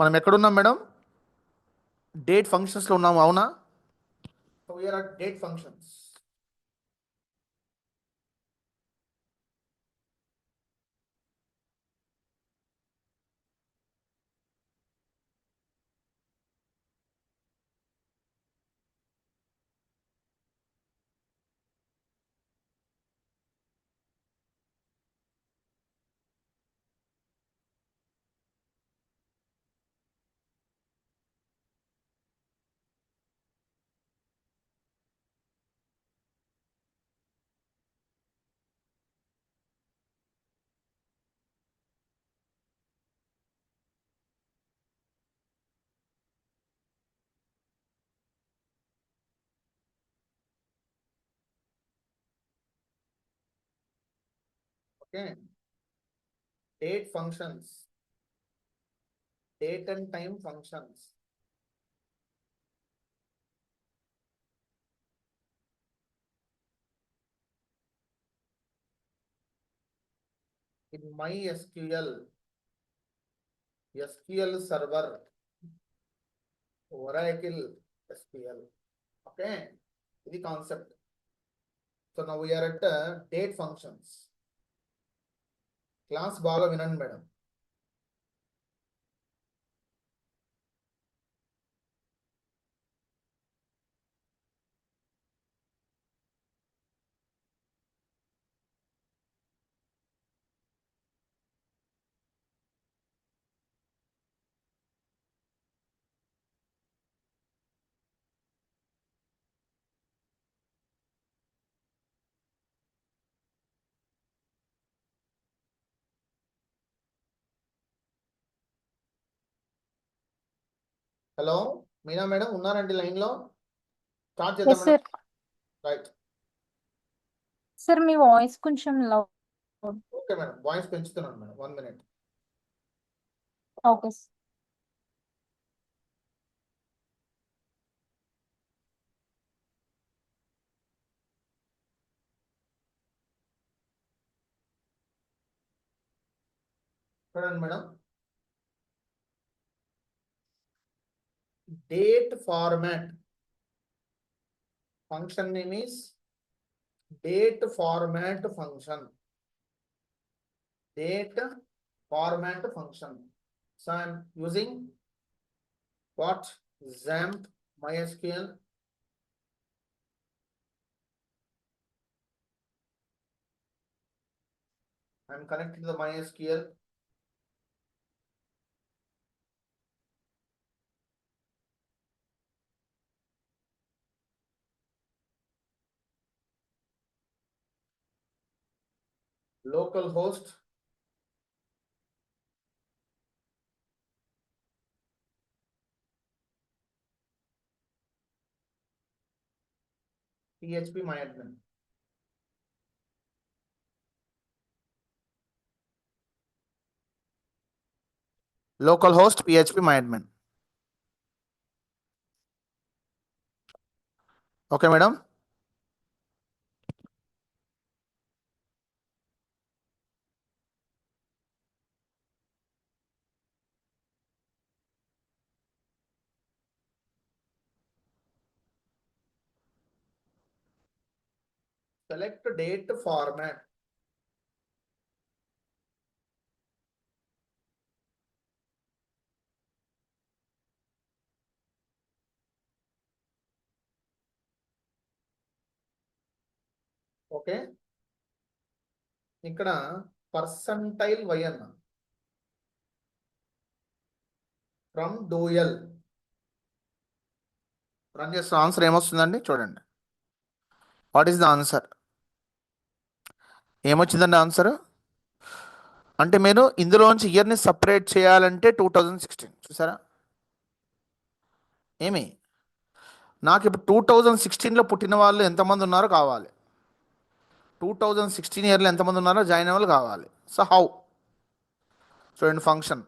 మనం ఎక్కడున్నాం madam? Date ఫంక్షన్స్లో ఉన్నాము, అవునా? So we are at date functions. Okay, date functions, date and time functions. In MySQL, SQL server, Oracle SQL. Okay, ఇది concept. So now we are at date functions. Class బాగా వినండి madam. Hello Meena madam, ఉన్నారండి లైన్లో? Start చేద్దాం yes madam. Sir. Right. Sir మీ voice కొంచెం loud. Okay madam, voice పెంచుతున్నాను madam, 1 minute. Okay sir. చూడండి madam, date format function name is date format function. Date format function. So I am using what? XAMPP MySQL. I am connected to the MySQL. Local host. phpMyAdmin. Localhost phpMyAdmin. Okay madam. Select date format. Okay, ఇక్కడ పర్సంటైల్ వైఎన్ from dual run చేస్తే answer ఏమొస్తుందండి చూడండి. What is the answer? ఏమొచ్చిందండి answer? అంటే మీరు ఇందులోంచి ఇయర్ని సపరేట్ చేయాలంటే 2016 చూసారా? ఏమి నాకు ఇప్పుడు 2016లో పుట్టిన వాళ్ళు ఎంతమంది ఉన్నారో కావాలి, 2016 ఇయర్లో ఎంతమంది ఉన్నారో జాయిన్ అవ్వాలి కావాలి. So how? చూడండి ఫంక్షన్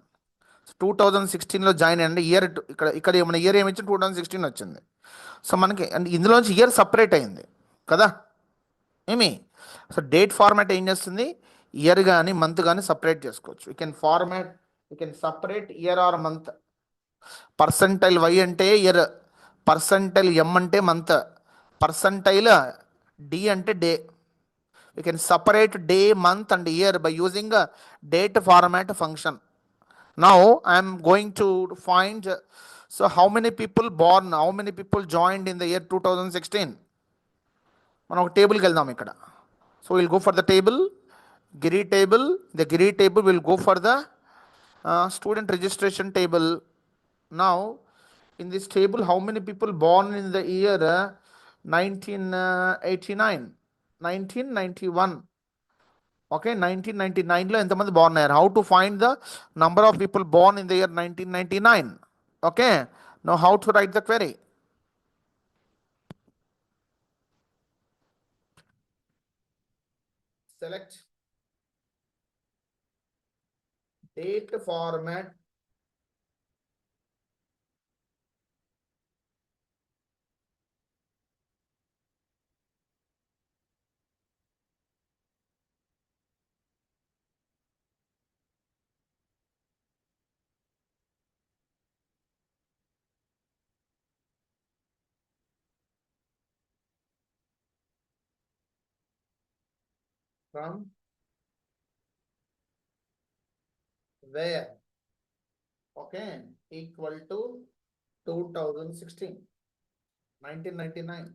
2016లో జాయిన్ అయ్యండి. ఇయర్ ఇక్కడ ఇక్కడ మన ఇయర్ ఏమి ఇచ్చింది? 2016 వచ్చింది. సో మనకి అంటే ఇందులోంచి ఇయర్ సపరేట్ అయింది కదా ఏమి. సో డేట్ ఫార్మాట్ ఏం చేస్తుంది? ఇయర్ కానీ మంత్ కానీ సపరేట్ చేసుకోవచ్చు. You can format, you can separate year or month percentile Y అంటే ఇయర్, పర్సంటైల్ ఎం అంటే మంత్, పర్సంటైల్ డి అంటే day. We can separate day, month and year by using a date format function. Now I am going to find, so how many people born, how many people joined in the year 2016. మనం ఒక టేబుల్కి వెళ్దాం ఇక్కడ. So will go for the table, Giri table. The Giri table will go for the student registration table. Now in this table, how many people born in the year 1989, 1991. Okay, 1999 లో ఎంతమంది born అయ్యారు? How to find the number of people born in the year 1999? Okay, now how to write the query? Select date format, from where? Okay, equal to 2016, 1999.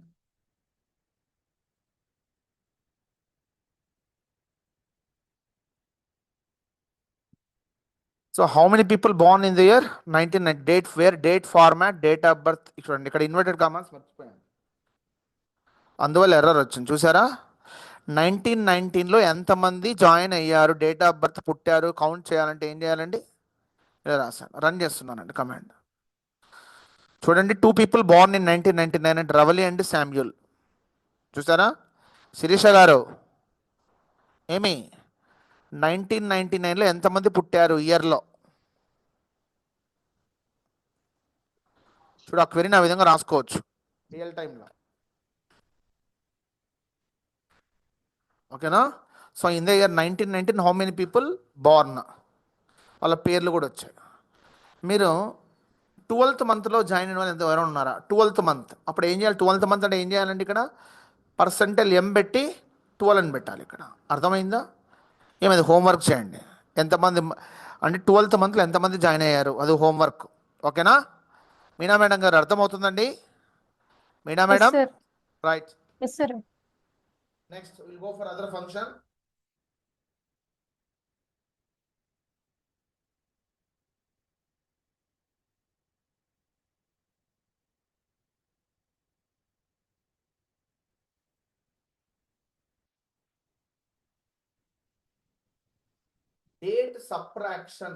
So how many people born in the year 1990? Date, where, date format, date of birth. ఇక్కడ inverted commas మర్చిపోయాను, అందువల్ల error వచ్చింది చూసారా. 1919లో ఎంతమంది join అయ్యారు, date of birth పుట్టారు, count చేయాలంటే ఏం చేయాలండి? ఇలా రాశాను, రన్ చేస్తున్నానండి కమాండ్. చూడండి, 2 people born in 1999 అంటే రవలి అండ్ శామ్యూల్. చూసారా శిరీష గారు, ఏమి 1999లో ఎంతమంది పుట్టారు ఇయర్లో? చూడు, ఆ క్వెరీని ఆ విధంగా రాసుకోవచ్చు రియల్ టైంలో. ఓకేనా? So in the year 1919 how many people born, వాళ్ళ పేర్లు కూడా వచ్చాయి. మీరు 12th మంత్లో జాయిన్ అయిన వాళ్ళు ఎవరైనా ఉన్నారా? 12th మంత్ అప్పుడు ఏం చేయాలి? 12th మంత్ అంటే ఏం చేయాలండి? ఇక్కడ పర్సెంటైల్ ఎం పెట్టి 12 అని పెట్టాలి. ఇక్కడ అర్థమైందా? ఏమైంది? హోంవర్క్ చేయండి. ఎంతమంది అంటే 12th మంత్లో ఎంతమంది జాయిన్ అయ్యారు, అది హోంవర్క్. ఓకేనా మీనా మేడం గారు? అర్థమవుతుందండి Meena Yes, madam? sir. Right. Yes, sir. Next will go for other function. Date subtraction,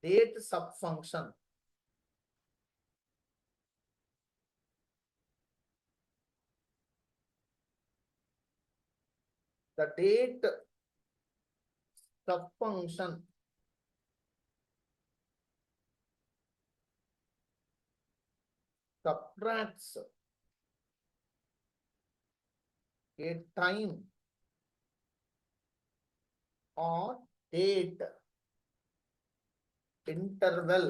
date subfunction. The date subfunction subtracts a time or date interval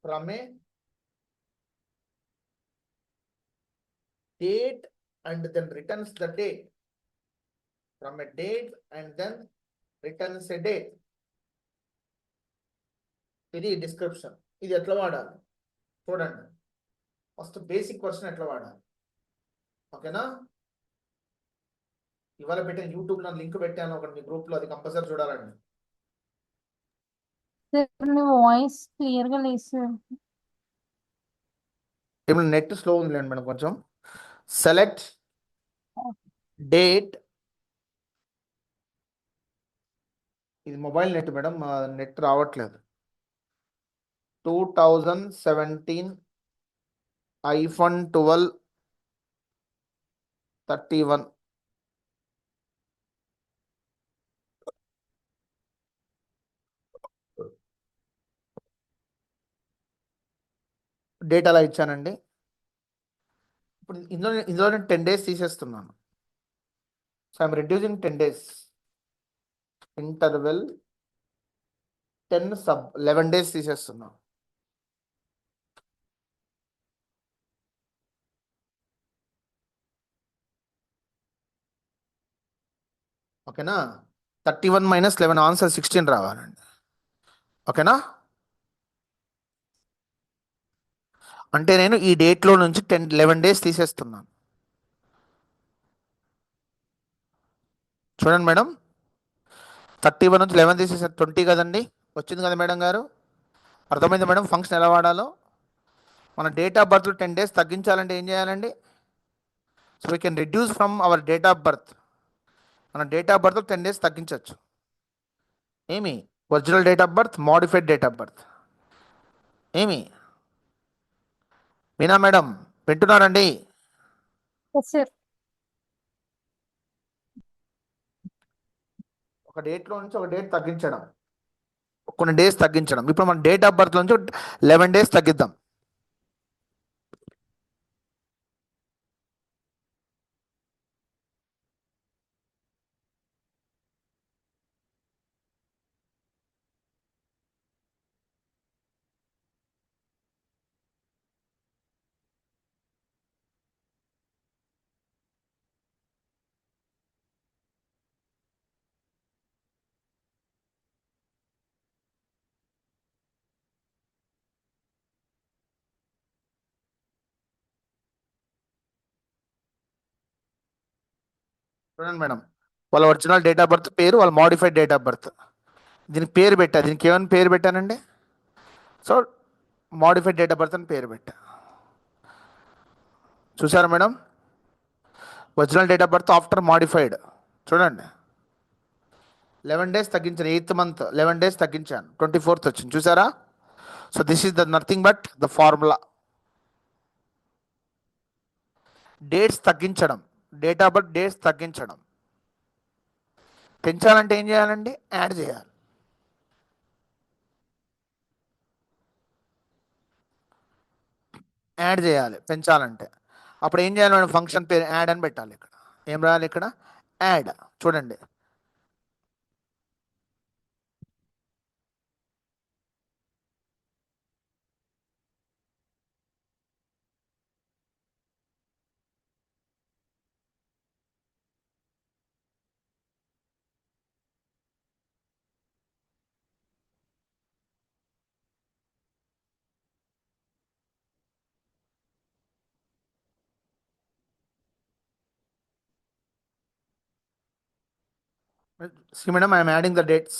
from a date and then returns the date, from a date and then returns a date. ఇది description. ఇది ఎట్లా వాడాలి చూడండి. First basic version ఎట్లా వాడాలి, ఓకేనా? ఇవాళ పెట్టిన యూట్యూబ్ నా లింక్ పెట్టాను ఒకటి మీ గ్రూప్లో, అది కంపల్సరీ చూడాలండి. Sir, మీ వాయిస్ క్లియర్ గా లేదు సార్. ఇప్పుడు నెట్ స్లో ఉందిలేండి మేడం కొంచెం. సెలెక్ట్ డేట్, ఇది మొబైల్ నెట్ మేడం, నెట్ రావట్లేదు. 2017 iPhone 12 31. డేట్ అలా ఇచ్చానండి. ఇప్పుడు ఇందులో 10 days తీసేస్తున్నాను. So I'm reducing 10 days. Interval 10 sub 11 days తీసేస్తున్నాం. ఓకేనా? 31 మైనస్ 11 ఆన్సర్ 16 రావాలండి. ఓకేనా? అంటే నేను ఈ డేట్లో నుంచి 11 డేస్ తీసేస్తున్నాను. చూడండి మేడం, 31 నుంచి 11 తీసేసారు, 20 కదండి. వచ్చింది కదా మేడం గారు? అర్థమైంది మేడం ఫంక్షన్ ఎలా వాడాలో? మన డేట్ ఆఫ్ బర్త్ 10 డేస్ తగ్గించాలంటే ఏం చేయాలండి? So we can reduce from our date of birth. మన డేట్ ఆఫ్ బర్త్ 10 డేస్ తగ్గించవచ్చు. ఏమి? Original date of birth, modified date of birth. ఏమి మీనా మేడం వింటున్నారండి? Yes sir. ఒక డేట్లో నుంచి ఒక డేట్ తగ్గించడం, కొన్ని డేస్ తగ్గించడం. ఇప్పుడు మన డేట్ ఆఫ్ బర్త్ నుంచి 11 డేస్ తగ్గిద్దాం. చూడండి మేడం, వాళ్ళ ఒరిజినల్ డేట్ ఆఫ్ బర్త్ పేరు, వాళ్ళ మోడిఫైడ్ డేట్ ఆఫ్ బర్త్. దీనికి పేరు పెట్టా, దీనికి ఏమైనా పేరు పెట్టానండి? So modified date of birth అని పేరు పెట్టా. చూసారా madam? Original date of birth after modified. చూడండి, 11 డేస్ తగ్గించాను. 8th మంత్ 11 డేస్ తగ్గించాను, 24th వచ్చింది. చూసారా? So this is the nothing but the formula. Dates తగ్గించడం, డేట్ ఆఫ్ బర్త్ డేట్స్ తగ్గించడం. పెంచాలంటే ఏం చేయాలండి? యాడ్ చేయాలి. యాడ్ చేయాలి పెంచాలంటే. అప్పుడు ఏం చేయాలి మేడం? ఫంక్షన్ పేరు యాడ్ అని పెట్టాలి. ఇక్కడ ఏం రాయాలి? ఇక్కడ యాడ్. చూడండి, see madam I'm adding the dates.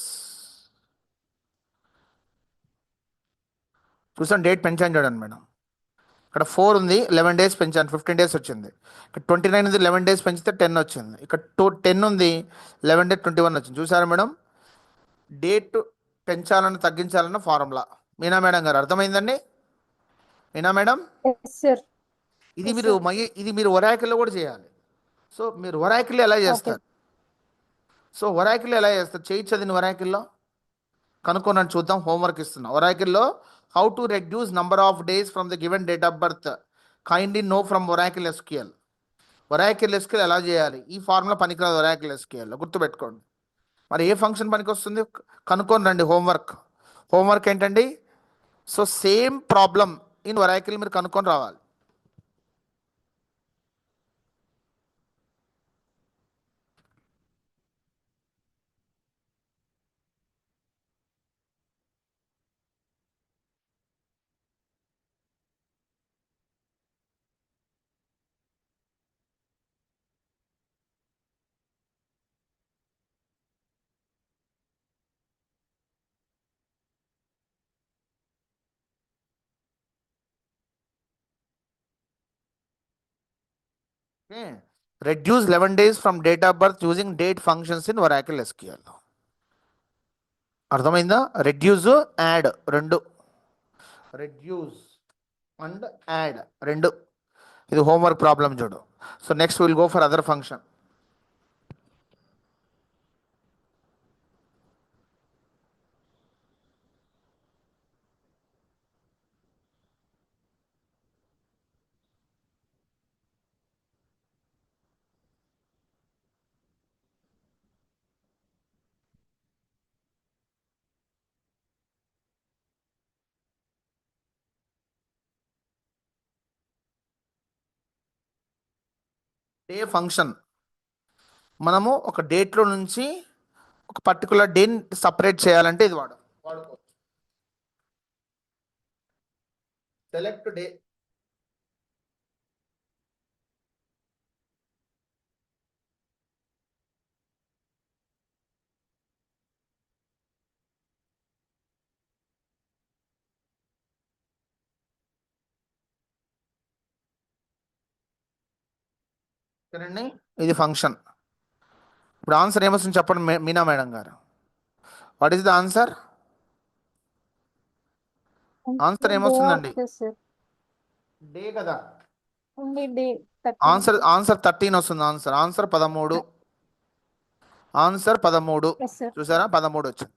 చూసాను డేట్ పెంచాను చూడండి మేడం. ఇక్కడ 4 ఉంది, 11 డేస్ పెంచాను, 15 డేస్ వచ్చింది. ఇక్కడ 29 ఉంది, 11 డేస్ పెంచితే 10 వచ్చింది. ఇక్కడ 10 ఉంది, 11 డేస్ 21 వచ్చింది. చూసారా మేడం? డేట్ పెంచాలన్నా తగ్గించాలన్న ఫార్ములా. మీనా మేడం గారు అర్థమైందండి? Meena madam, yes sir. ఇది ఎస్ మీరు సార్. ఇది మీరు ఒరాకిల్లో కూడా చేయాలి. సో మీరు ఒరాకిల్లో ఎలా ఓకే. చేస్తారు? సో ఒరాకిల్లో ఎలా చేస్తారు? చేయొచ్చు అది ఒరాకిల్లో. కనుక్కోనని చూద్దాం. హోంవర్క్ ఇస్తున్నా. ఒరాకిల్లో how to reduce number of days from the given date of birth kindly know from Oracle SQL. Oracle SQL ఎలా చేయాలి? ఈ ఫార్ములా పనికిరాదు ఒరాకిల్ ఎస్క్యూఎల్, గుర్తుపెట్టుకోండి. మరి ఏ ఫంక్షన్ పనికి వస్తుంది? కనుక్కొని రండి. హోంవర్క్. హోంవర్క్ ఏంటండి? So same problem in Oracle మీరు కనుక్కొని రావాలి. Reduce 11 days from date of birth using date functions in Oracle SQL. అర్థమైందా? రెడ్యూస్, యాడ్ రెండు. రెడ్యూస్ అండ్ యాడ్ రెండు. ఇది హోంవర్క్ ప్రాబ్లం చూడు. So next will go for other function. Day function మనము ఒక డేట్లో నుంచి ఒక పర్టికులర్ డేని సపరేట్ చేయాలంటే ఇది వాడుకోవచ్చు. Select day. సరేండి, ఇది ఫంక్షన్. ఇప్పుడు ఆన్సర్ ఏమొస్తుంది చెప్పండి మీనా మేడం గారు. What is the answer? Answer ఏమొస్తుందండి? డే కదా. ఓన్లీ డే ఆన్సర్ 13 వస్తుంది. ఆన్సర్ 13. ఆన్సర్ 13. Yes sir. చూసారా, 13 వచ్చింది.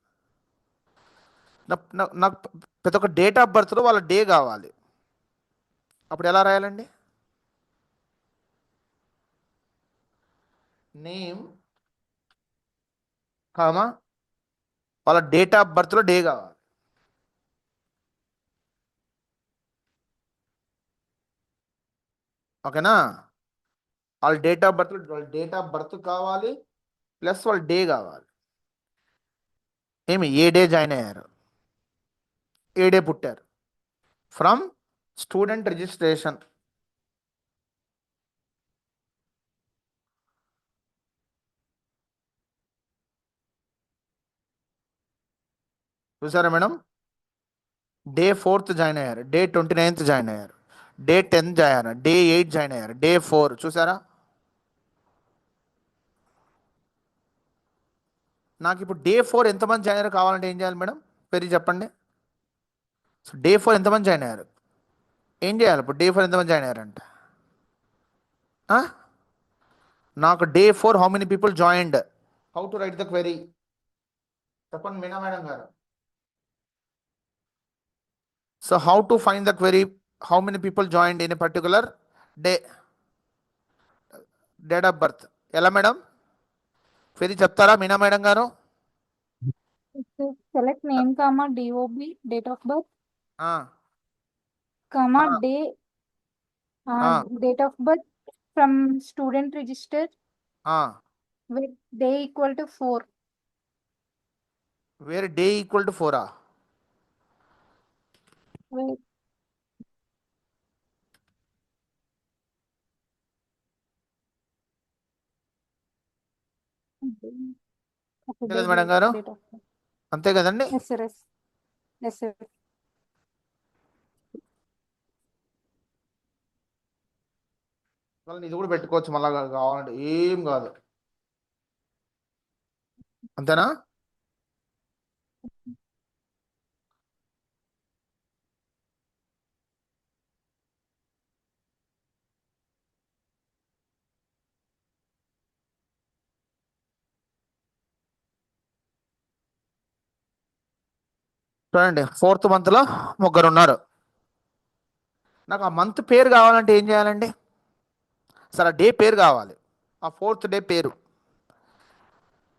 నాకు ప్రతి ఒక్క డేట్ ఆఫ్ బర్త్లో వాళ్ళ డే కావాలి. అప్పుడు ఎలా రాయాలండి? నేమ్ కామా వాళ్ళ డేట్ ఆఫ్ బర్త్లో డే కావాలి. ఓకేనా? వాళ్ళ డేట్ ఆఫ్ బర్త్ కావాలి ప్లస్ వాళ్ళ డే కావాలి. ఏ డే జాయిన్ అయ్యారు, ఏ డే పుట్టారు. From student registration. చూసారా మేడం? డే 4th జాయిన్ అయ్యారు, డే 29th జాయిన్ అయ్యారు, డే 10th జాయిన్ అయ్యారు, డే 8 జాయిన్ అయ్యారు, డే 4. చూసారా? నాకు ఇప్పుడు డే 4 ఎంతమంది జాయిన్ అయ్యారు కావాలంటే ఏం చేయాలి మేడం? పేరు చెప్పండి. సో డే 4 ఎంతమంది జాయిన్ అయ్యారు? ఏం చేయాలి ఇప్పుడు? డే 4 ఎంతమంది జాయిన్ అయ్యారంట? నాకు day 4 how many people joined, how to write the query చెప్పండి మీనా మేడం గారు. So how to find the query, how many people joined in a particular day, date of birth. ఎలా మేడం? క్వెరీ చెప్తారా Meena madam గారు? Select name comma DOB date of birth ah, comma ah, day ah, date of birth from student register ah. With day equal to 4. Where day equal to 4. అంతే కదా madam గారు? Date of birth. అంతే కదండి? Yes sir. Yes sir. ఇది కూడా పెట్టుకోవచ్చు మళ్ళా కావాలంటే, ఏం కాదు. అంతేనా? చూడండి, 4th మంత్లో ముగ్గురు ఉన్నారు. నాకు ఆ మంత్ పేరు కావాలంటే ఏం చేయాలండి? సరే, డే పేరు కావాలి. ఆ 4th డే పేరు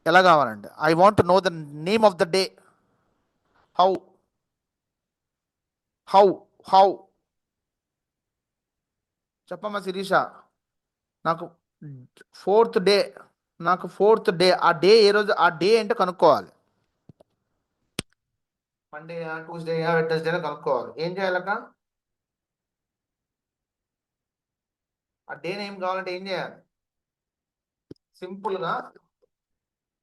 ఎలా కావాలండి? I want know the name of the day. How how how చెప్పమ్మా శిరీష. నాకు 4th డే, ఆ డే ఏ రోజు, ఆ డే ఏంటో కనుక్కోవాలి. మండే, ట్యూస్డే, వెడ్నెస్డే కనుక్కోవాలి. ఏం చేయాలక్క? ఆ డే నేమ్ కావాలంటే ఏం చేయాలి? సింపుల్గా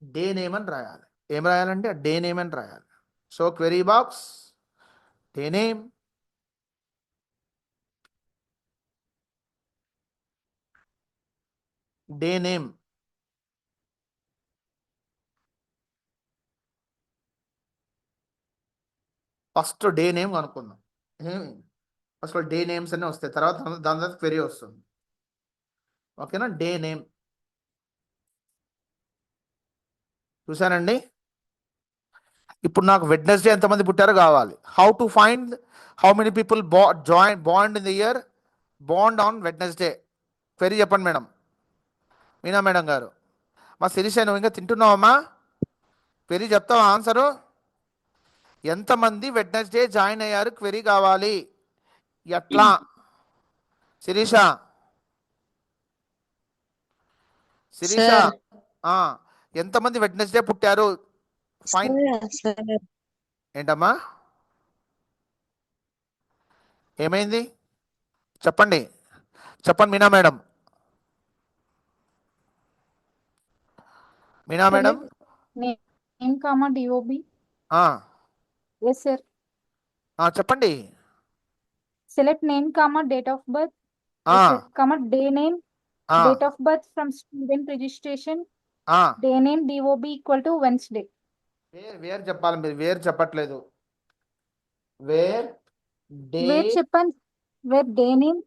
డే నేమ్ అని రాయాలి. ఏం రాయాలంటే డే నేమ్ అని రాయాలి. So query box day name, day name. First day name కనుక్కుందాం. ఫస్ట్ డే నేమ్స్ అన్నీ వస్తాయి, తర్వాత దాని తర్వాత క్వెరీ వస్తుంది. ఓకేనా? Day name. చూసానండి. ఇప్పుడు నాకు వెడ్నెస్డే ఎంతమంది పుట్టారో కావాలి. How to find how many people bond in the year bond on Wednesday. Query చెప్పండి మేడం, మీనా మేడం గారు. మా శిరీష, నువ్వు ఇంకా తింటున్నావమ్మా? క్వెరీ చెప్తావా? ఆన్సరు ఎంతమంది వెడ్నెస్డే జాయిన్ అయ్యారు క్వెరీ కావాలి. ఎట్లా శిరీష? శిరీష సార్ ఆ, ఎంతమంది వెడ్నెస్డే పుట్టారు? ఫైన్. సార్ ఏంటమ్మా ఏమైంది? చెప్పండి, చెప్పండి Meena madam. Meena madam. Select name, comma, DOB. ఆ, Yes, sir. చెప్పండి. Select name, comma, date of birth. ఆ, Yes, sir. Comma, day name, ఆ, date of birth from student registration. ఆ. Day name, DOB equal to Wednesday. వేరు చెప్పాలి, మీరు వేరు చెప్పట్లేదు. Where day. Where చెప్పండి. Where day name,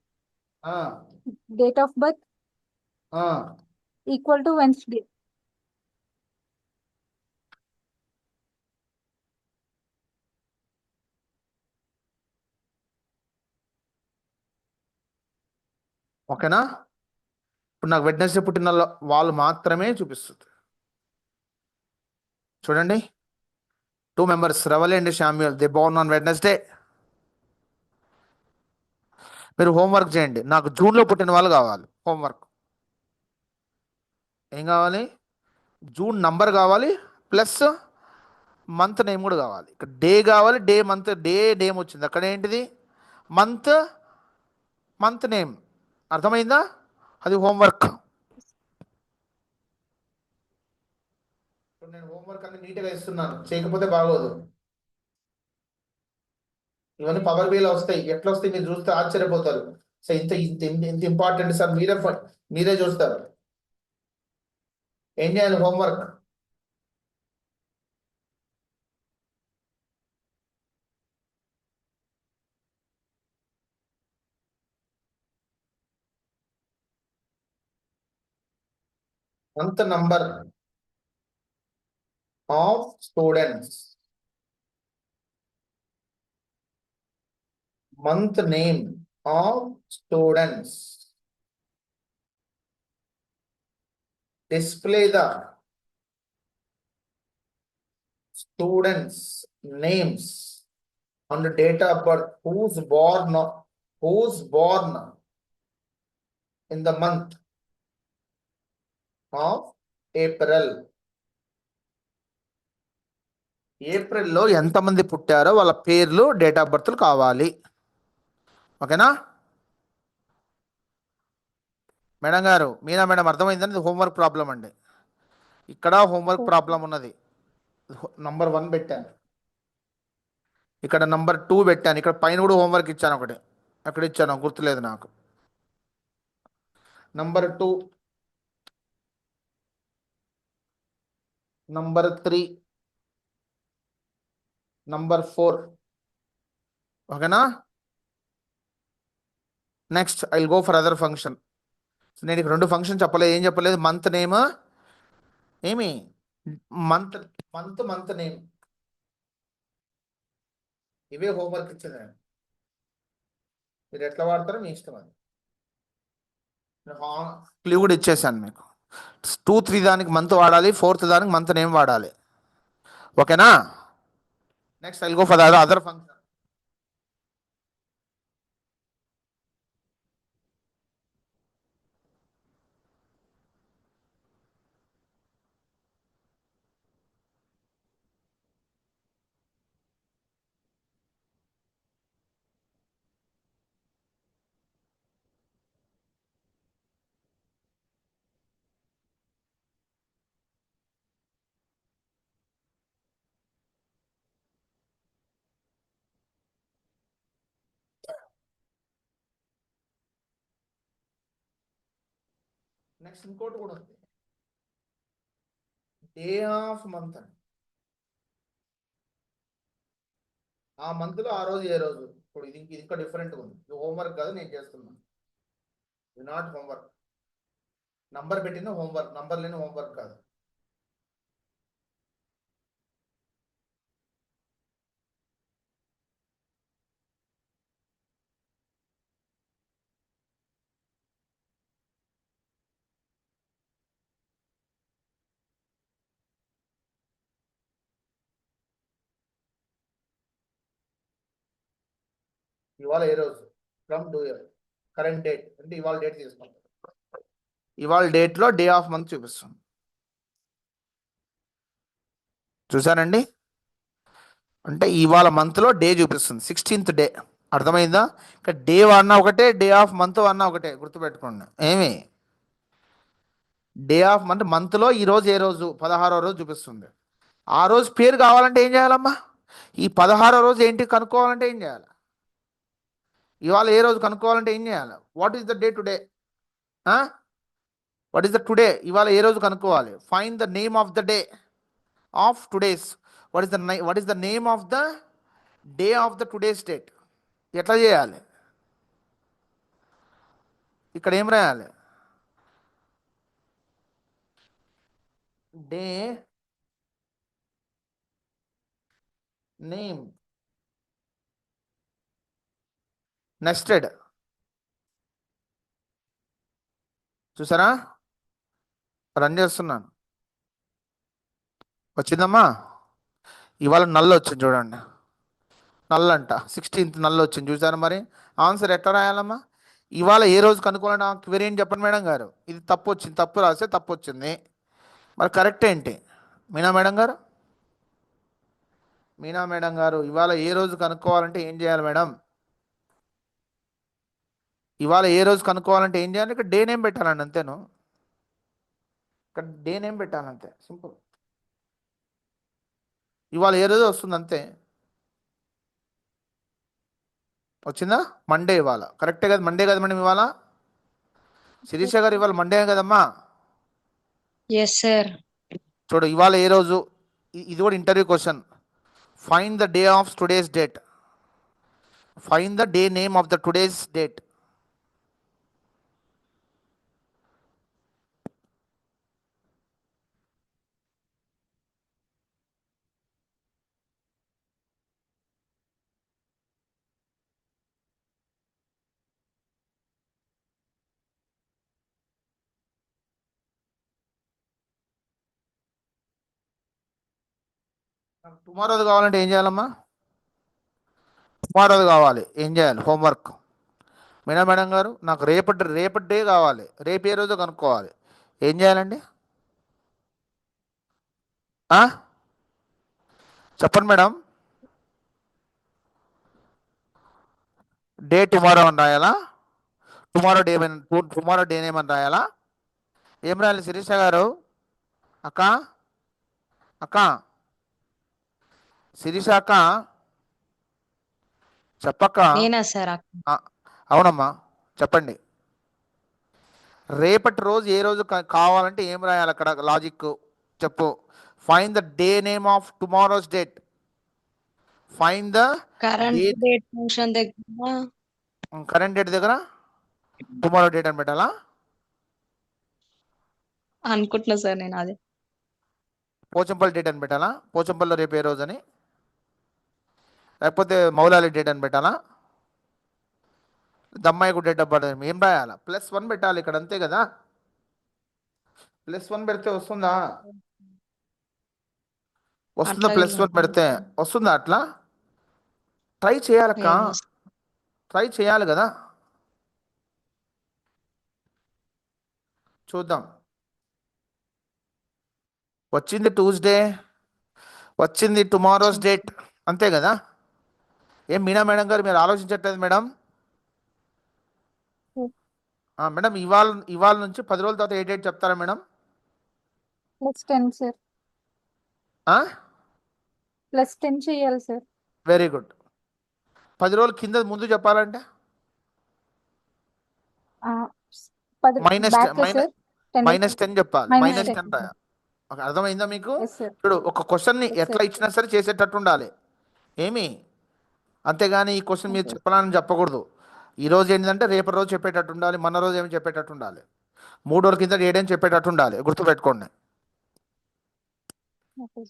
ఆ, date of birth ఆ. equal to Wednesday. ఓకేనా? ఇప్పుడు నాకు వెడ్నెస్డే పుట్టిన వాళ్ళు మాత్రమే చూపిస్తుంది. చూడండి, 2 members, Ravali and Samuel, they Born on Wednesday. మీరు హోంవర్క్ చేయండి. నాకు జూన్లో పుట్టిన వాళ్ళు కావాలి. హోంవర్క్ ఏం కావాలి? జూన్ నంబర్ కావాలి, ప్లస్ మంత్ నేమ్ కూడా కావాలి. ఇక్కడ డే కావాలి, డే మంత్, డే నేమ్ వచ్చింది. అక్కడ ఏంటిది? Month, month name. అర్థమైందా? అది హోంవర్క్. నేను హోంవర్క్ అన్ని నీట్గా ఇస్తున్నాను, చేయకపోతే బాగోదు. ఇవన్నీ పవర్ బిలో వస్తాయి. ఎట్లా వస్తాయి మీరు చూస్తే ఆశ్చర్యపోతారు. సో ఇంత ఇంత ఇంత ఇంపార్టెంట్ సార్, మీరే చూస్తారు. ఏం చేయాలి homework? Month number of students, month name of students, display the students names and date of birth, who's born in the month of April. ఏప్రిల్లో ఎంతమంది పుట్టారో వాళ్ళ పేర్లు, డేట్ ఆఫ్ బర్త్లు కావాలి. ఓకేనా మేడం గారు? మీనా మేడం అర్థమైందని? ఇది హోంవర్క్ ప్రాబ్లం అండి. ఇక్కడ హోంవర్క్ ప్రాబ్లం ఉన్నది. నంబర్ 1 పెట్టాను, ఇక్కడ నంబర్ 2 పెట్టాను, ఇక్కడ పైన కూడా హోంవర్క్ ఇచ్చాను ఒకటి. అక్కడ ఇచ్చాను, గుర్తులేదు నాకు. Number 2, number 3, number 4. ఓకేనా? Next I will go for other function. నేను ఇక్కడ 2 ఫంక్షన్ చెప్పలేదు. ఏం చెప్పలేదు? మంత్ నేమ్, ఏమి మంత్ మంత్ నేమ్. ఇవే హోంవర్క్ ఇచ్చింది నేను. మీరు ఎట్లా వాడతారో మీ ఇష్టం. అది క్లూ కూడా ఇచ్చేసాను మీకు. 2, 3 దానికి మంత్ వాడాలి, 4th దానికి మంత్ నేమ్ వాడాలి. ఓకేనా? Next I will go for other function. Next ఇంకోటి కూడా ఉంది, డే ఆఫ్ మంత్ అని. ఆ మంత్ లో ఆ రోజు ఏ రోజు. ఇప్పుడు ఇది ఇంకా డిఫరెంట్ ఉంది. ఇది హోంవర్క్ కాదు, నేను చేస్తున్నాను. ఇది నాట్ హోంవర్క్. నంబర్ పెట్టిన హోంవర్క్, నంబర్ లేని హోంవర్క్ కాదు. ఇవాళ ఏ రోజు? From do year, current date అంటే ఇవాళ డేట్ తీసుకుంటాం. ఇవాళ డేట్లో డే ఆఫ్ మంత్ చూపిస్తుంది. చూసారండి, అంటే ఇవాళ మంత్లో డే చూపిస్తుంది 16th డే. అర్థమైందా? ఇక డే అన్నా ఒకటే, డే ఆఫ్ మంత్ అన్నా ఒకటే, గుర్తుపెట్టుకోండి. ఏమి డే ఆఫ్ మంత్, మంత్లో ఈరోజు ఏ రోజు 16వ రోజు చూపిస్తుంది. ఆ రోజు పేరు కావాలంటే ఏం చేయాలమ్మా? ఈ 16వ రోజు ఏంటి కనుక్కోవాలంటే ఏం చేయాలి? ఇవాళ ఏ రోజు కనుక్కోవాలంటే ఏం చేయాలి? What is the day today? What is the today? ఇవాళ ఏ రోజు కనుక్కోవాలి. Find the name of the day of today's. What is the name of the day of the today's date? ఎట్లా చేయాలి? ఇక్కడ ఏం రాయాలి? Day name nested. చూసారా, రన్ చేస్తున్నాను. వచ్చిందమ్మా? ఇవాళ నల్లు వచ్చింది చూడండి, నల్లంట 16th నల్లు వచ్చింది. చూసారా? మరి ఆన్సర్ ఎట్లా రాయాలమ్మా? ఇవాళ ఏ రోజు కనుక్కోవాలంటే ఆ క్వెరీ ఏంటి చెప్పండి మేడం గారు. ఇది తప్పు వచ్చింది, తప్పు రాస్తే తప్పు వచ్చింది. మరి కరెక్ట్ ఏంటి మీనా మేడం గారు? మీనా మేడం గారు, ఇవాళ ఏ రోజు కనుక్కోవాలంటే ఏం చేయాలి మేడం? ఇవాళ ఏ రోజు కనుక్కోవాలంటే ఏం చేయాలి? ఇక్కడ డే నేమ్ పెట్టాలండి, అంతేను. ఇక్కడ డే నేమ్ పెట్టాలంతే, సింపుల్. ఇవాళ ఏ రోజు వస్తుంది అంతే. వచ్చిందా? మండే ఇవాళ. కరెక్టే కదా, మండే కదా మేడం ఇవాళ. శిరీష గారు ఇవాళ మండే కదమ్మా? Yes sir. చూడు, ఇవాళ ఏ రోజు, ఇది కూడా interview question. Find the day of today's date. Find the day name of the today's date. టుమారోది కావాలంటే ఏం చేయాలమ్మా? టుమారోది కావాలి, ఏం చేయాలి? హోంవర్క్. మీనా మేడం గారు, నాకు రేపటి డే కావాలి, రేపు ఏ రోజు కనుక్కోవాలి, ఏం చేయాలండి? చెప్పండి మేడం. డే టుమారో అని రాయాలా? టుమారో డే నేమ్ అని రాయాలా? ఏం రాయాలి శిరీష గారు? అక్క, అక్క, శిరీష అక్క, చెప్పక్క. నేనా సార్? ఆ, అవునమ్మా, చెప్పండి. రేపటి రోజు ఏ రోజు కావాలంటే ఏం రాయాలి అక్కడ? లాజిక్ చెప్పు. Find the day name of tomorrow's date. Find the current date. Date function దగ్గర కరెంట్ డేట్ దగ్గర టుమారో డేట్ అని పెట్టాలా? అనుకుంటున్నా సార్ నేను అది. పోచంపల్లి డేట్ అని పెట్టాలా? పోచంపల్లిలో రేపు ఏ రోజు అని? లేకపోతే మౌలాలి డేట్ అని పెట్టాలా? దమ్మాయికు డేట్ ఆఫ్ బర్త్ ఏం రాయాలా? +1 పెట్టాలి ఇక్కడ, అంతే కదా. +1 పెడితే వస్తుందా? వస్తుందా? అట్లా +1 పెడితే వస్తుందా? అట్లా ట్రై చేయాలక్క, ఏమో ట్రై చేయాలి కదా. చూద్దాం. వచ్చింది ట్యూస్డే, వచ్చింది టుమారోస్ సార్. డేట్, అంతే కదా. ఏం మీనా మేడం గారు మీరు ఆలోచించట్లేదు మేడం? మేడం, ఇవాళ ఇవాళ నుంచి 10 రోజుల తర్వాత ఏ డేట్ చెప్తారా మేడం? +10 సార్. +10 చేయాలి సార్. Very good. 10 రోజుల కింద ముందు చెప్పాలంటే ఆ, 10 మైనస్ బ్యాక్ సార్. 10 -10 చెప్పాలి. -10. -10 రాయాలి. ఓకే, అర్థమైందా మీకు? Yes sir. చూడు, ఒక క్వశ్చన్ని ఎస్ ఎట్లా సార్. ఇచ్చినా సరే చేసేటట్టు ఉండాలి. ఏమి, అంతేగాని ఈ క్వశ్చన్ మీరు ఓకే. చెప్పాలని చెప్పకూడదు. ఈ రోజు ఏంటంటే రేపటి రోజు చెప్పేటట్టు ఉండాలి, మన రోజు ఏమి చెప్పేటట్టు ఉండాలి, 3 రోజుల కింద ఏడేం చెప్పేటట్టు ఉండాలి, గుర్తుపెట్టుకోండి. ఓకే.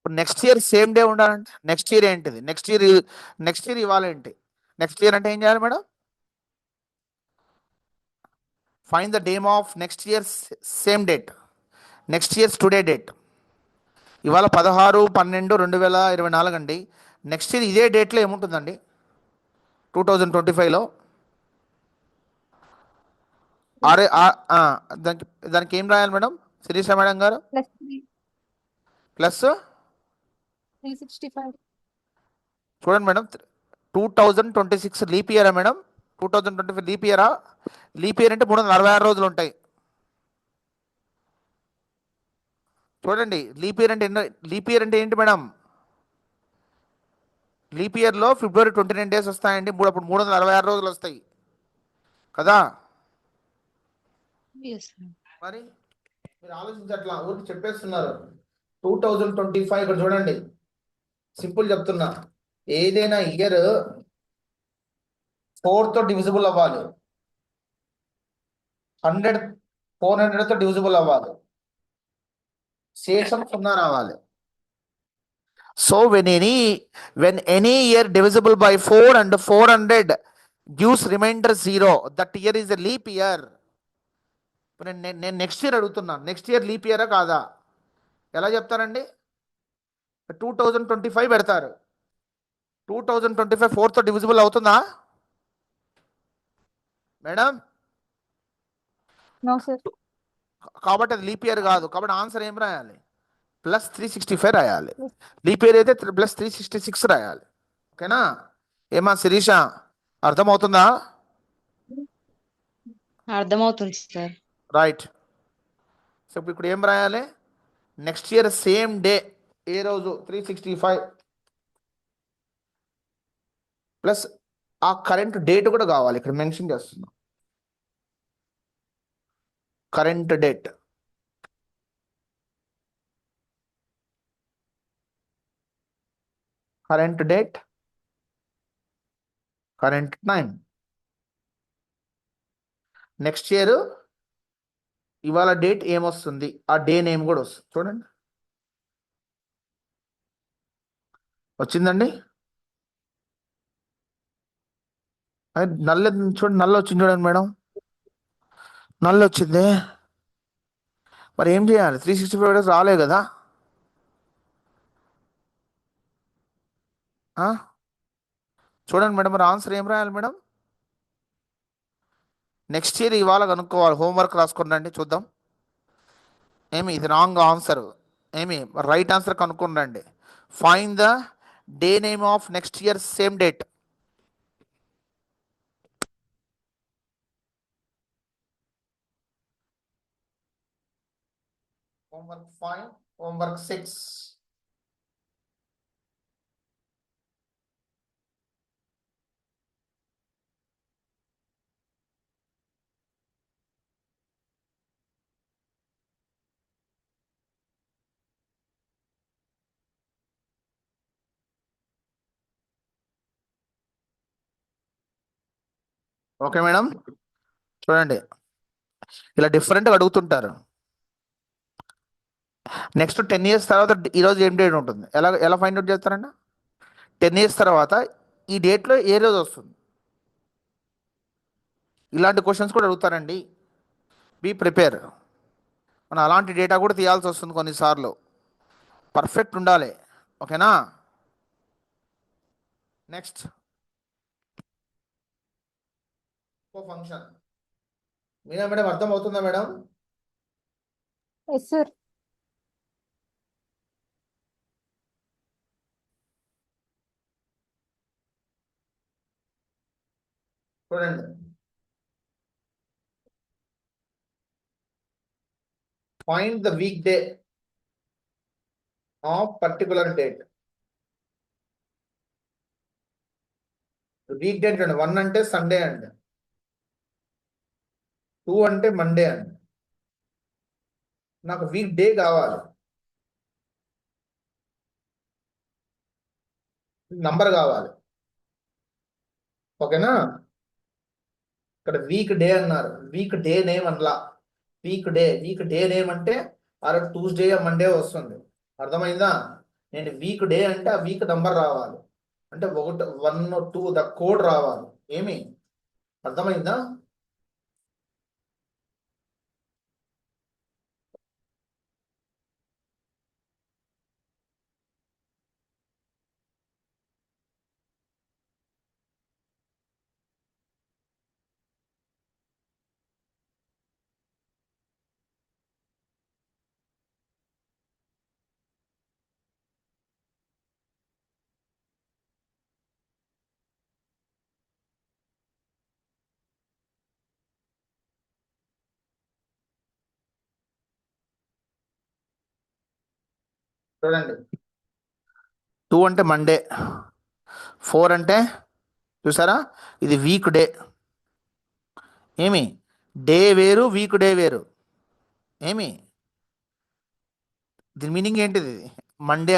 ఇప్పుడు నెక్స్ట్ ఇయర్ సేమ్ డే ఉండాలంటే నెక్స్ట్ ఇయర్ ఏంటిది, నెక్స్ట్ ఇయర్ ఇవ్వాలి ఏంటి, నెక్స్ట్ ఇయర్ అంటే ఏం చేయాలి madam? Find the them of next year same date, next years today date. ఇవాళ 16/12/2024 అండి. నెక్స్ట్ ఇయర్ ఇదే డేట్లో ఏముంటుందండి 2025లో? అరే దానికి దానికి ఏం రాయాలి మేడం శిరీష మేడం గారు? Plus plus 365. చూడండి మేడం, 2026 లీప్ ఇయరా మేడం? 2025 లీప్ ఇయరా? లీప్ ఇయర్ అంటే 366 రోజులు ఉంటాయి. చూడండి లీప్ ఇయర్ అంటే లీప్ ఇయర్ అంటే ఏంటి మేడం? లీప్ ఇయర్లో February 29 డేస్ వస్తాయండి, అప్పుడు 366 రోజులు వస్తాయి కదా. Yes, sir. మరి మీరు ఆలోచించట్లా, ఊరికి చెప్పేస్తున్నారు. 2025 ఇక్కడ చూడండి, సింపుల్ చెప్తున్నా, ఏదైనా ఇయర్ 4తో డివిజిబుల్ అవ్వాలి, 400తో డివిజిబుల్ అవ్వాలి, శేషం 0 రావాలి. So when any year divisible by 4 and 400 gives remainder 0, that year is a leap year. నేను నెక్స్ట్ ఇయర్ అడుగుతున్నాను, నెక్స్ట్ ఇయర్ లీప్ ఇయరా కాదా? ఎలా చెప్తారండి? 2025 పెడతారు, 2025 4తో డివిజిబుల్ అవుతుందా మేడం? No, sir. కాబట్టి అది లీప్ ఇయర్ కాదు. కాబట్టి ఆన్సర్ ఏం రాయాలి? +365 రాయాలి. లీప్ ఇయర్ అయితే +366 రాయాలి. ఓకేనా? ఏమా శిరీష, అర్థమవుతుందా? అర్థమవుతుంది సార్. రైట్. సో ఇప్పుడు ఏం రాయాలి? నెక్స్ట్ ఇయర్ సేమ్ డే ఏ రోజు 365 ప్లస్ ఆ కరెంట్ డేట్ కూడా కావాలి, ఇక్కడ మెన్షన్ చేస్తున్నాం current date. Current date, current time. Next year ఇవాళ డేట్ ఏమొస్తుంది, ఆ డే నేమ్ కూడా వస్తుంది. చూడండి వచ్చిందండి. నల్ల చూడండి, నల్ల వచ్చింది చూడండి మేడం, నల్ల వచ్చింది. మరి ఏం చేయాలి? 365 డేస్ రాలే కదా. చూడండి మేడం, మరి ఆన్సర్ ఏం రాయాలి మేడం? నెక్స్ట్ ఇయర్ ఇవాళ కనుక్కోవాలి. హోంవర్క్ రాసుకుని చూద్దాం. ఏమి ఇది రాంగ్ ఆన్సర్, ఏమి రైట్ ఆన్సర్ కనుక్కొని రండి. Find the day name of next year same date. Homework 5, homework 6. Okay madam, చూడండి ఇలా డిఫరెంట్గా అడుగుతుంటారు. నెక్స్ట్ 10 years తర్వాత ఈరోజు ఏం డేట్ ఉంటుంది, ఎలా ఎలా ఫైండ్ అవుట్ చేస్తారండి? 10 years తర్వాత ఈ డేట్లో ఏ రోజు వస్తుంది? ఇలాంటి క్వశ్చన్స్ కూడా అడుగుతారండి. Be prepare. మనం అలాంటి డేటా కూడా తీయాల్సి వస్తుంది కొన్నిసార్లు, పర్ఫెక్ట్ ఉండాలి. ఓకేనా? Next function. మీనా మేడం అర్థం అవుతుందా మేడం? Yes, sir. చూడండి, find the week day of particular date. Week date అండి, 1 అంటే సండే అండి, 2 అంటే మండే అండి. నాకు వీక్ డే కావాలి, నంబర్ కావాలి. ఓకేనా? ఇక్కడ వీక్ డే అన్నారు, వీక్ డే నేమ్ అనలా, వీక్ డే నేమ్ అంటే ఆ రోజు ట్యూస్డే మండే వస్తుంది. అర్థమైందా? నేను వీక్ డే అంటే ఆ వీక్ నంబర్ రావాలి, అంటే 1 1 2 ద కోడ్ రావాలి. ఏమి అర్థమైందా? చూడండి, 2 అంటే మండే, 4 అంటే చూసారా ఇది వీక్ డే. ఏమి డే వేరు, వీక్ డే వేరు. ఏమి దీని మీనింగ్ ఏంటిది? మండే